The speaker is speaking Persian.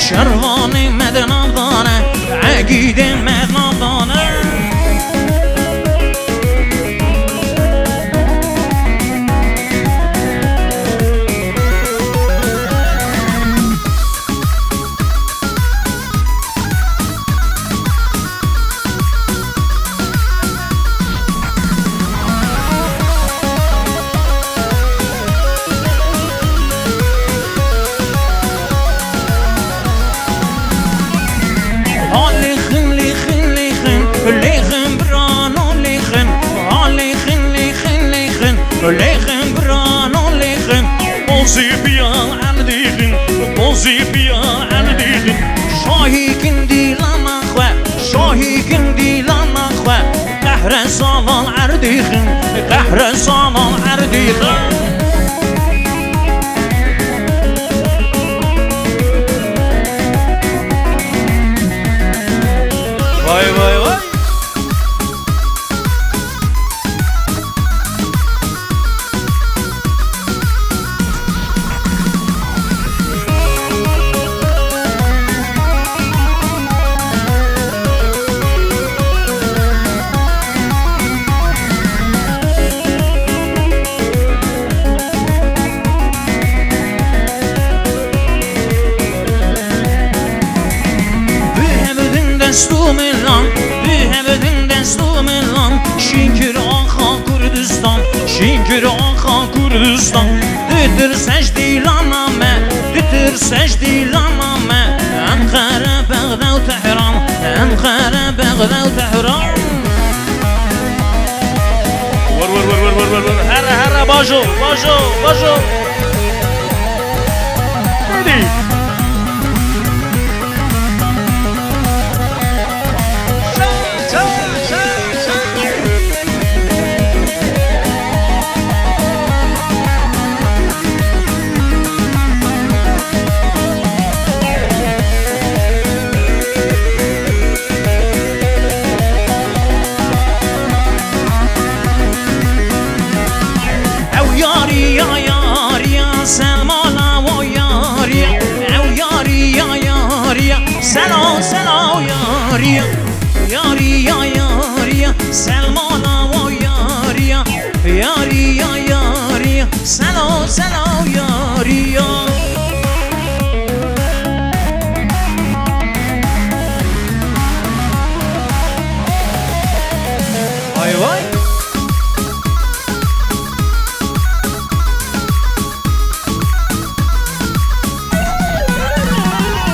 شروان مدنم دانه عقید مدنم دانه ليخن برانو ليخن بوزي بيا عنديخن بوزي بيا عنديخن شاهي كندي لما خوا شاهي كندي لما خوا قهر صالان عرديخن قهر صالان عرديخن واي واي واي دستوم الان بهمدین دستوم الان شینکر آخا کردستان شینکر آخا کردستان دتر سجدی لانامه دتر سجدی لانامه انقره بغدا و تهران انقره بغدا و تهران ور ور ور ور ور ور هره هره باجو باجو باجو ردی سلام سلام یاری